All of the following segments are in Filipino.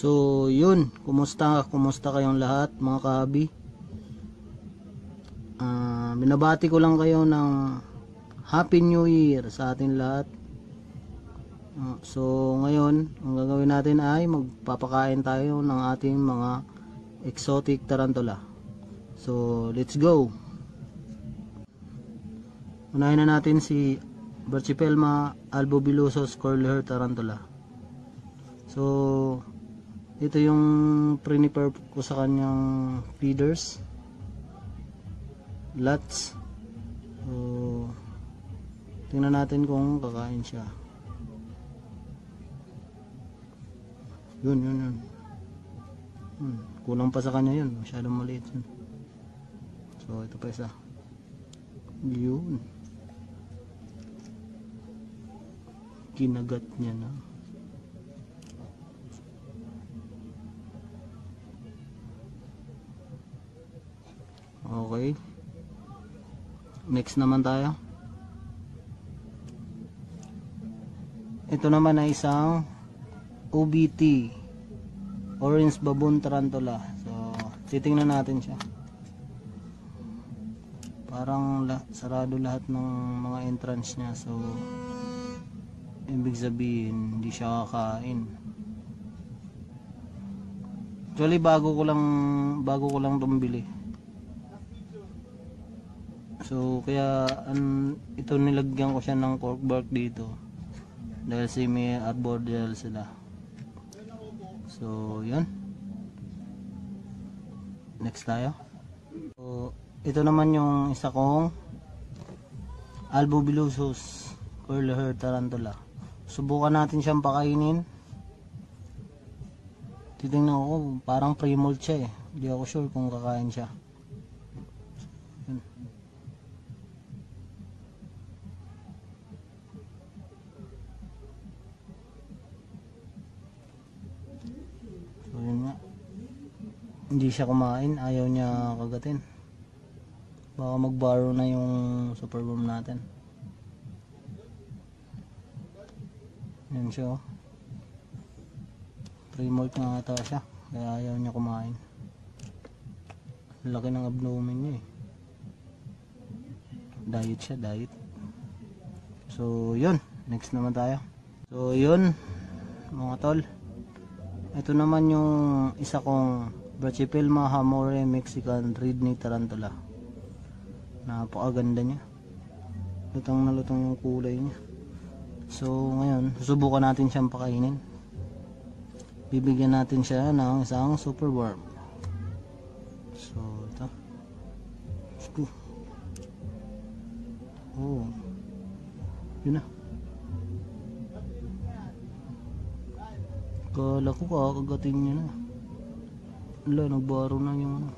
So yun, kumusta kayong lahat mga kahabi? Binabati ko lang kayo ng Happy New Year sa atin lahat. So ngayon, ang gagawin natin ay magpapakain tayo ng ating mga exotic tarantula. So let's go. Unahin na natin si Brachypelma albobillosus curly-hair tarantula. So ito yung prepare ko sa kanyang feeders, lots. So tingnan natin kung kakain siya. Yun. Kulang pa sa kanya yun, masyadong maliit yun. So ito pa isa. Yun, kinagat niya na. Okay, next naman tayo. Ito naman ay isang OBT, orange baboon tarantula. So titingnan natin siya. Parang sarado lahat ng mga entrance niya, so ibig sabihin hindi siya kakain. Actually bago ko lang tumbili. So kaya ito nilagyan ko siya ng cork bark dito dahil semi arboreal sila. So yun, next tayo. So ito naman yung isa kong albobillosus curly-hair tarantula. Subukan natin siyang pakainin. Titingnan ko, parang pre-molt siya eh. Hindi ako sure kung kakain siya. Yun. So yun nga, hindi siya kumain, ayaw niya kagatin. Baka mag-borrow na yung superworm natin. Yan siya oh. Pre-molt nga ata siya, kaya ayaw niya kumain. Laki ng abdomen niya eh. Diet siya, diet. So yun, next naman tayo. So yun mga tol, ito naman yung isa kong Brachypelma hamore Mexican Ridney tarantula. Napakaganda niya, lutang na lutang yung kulay niya. So ngayon susubukan natin siyang pakainin. Bibigyan natin siya ng isang superworm. So ito, oh yun na. Kala ko kakagatin niya na. Wala, nagbaro na yung ano.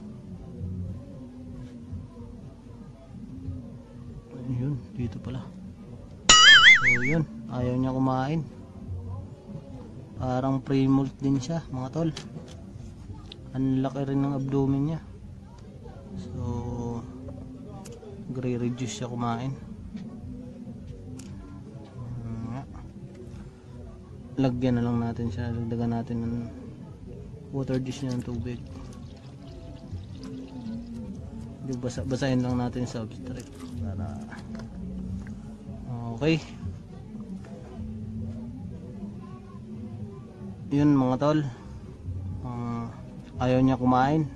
Yun, dito pala. So yun, ayaw niya kumain. Parang pre-molt din siya mga tol. Ang laki rin ng abdomen niya. So gre-reduce siya kumain. Lagyan na lang natin siya, lagdagan natin ng water dish niya ng tubig. Basahin lang natin sa substrate para okay. Yun mga tol, ayaw niya kumain,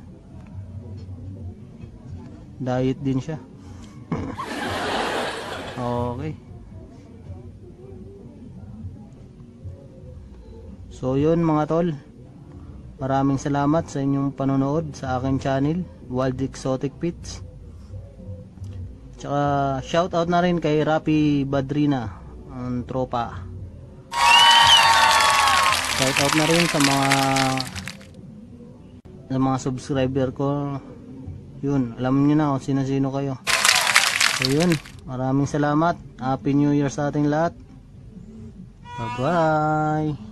diet din siya. Okay, so yun mga tol, maraming salamat sa inyong panonood sa aking channel Wild Exotic Pets. Tsaka shout out na rin kay Rapi Badrina, ang tropa. Shout out na rin sa mga subscriber ko. Yun, alam niyo na kung sino-sino kayo. So yun, maraming salamat. Happy New Year sa ating lahat. Bye bye.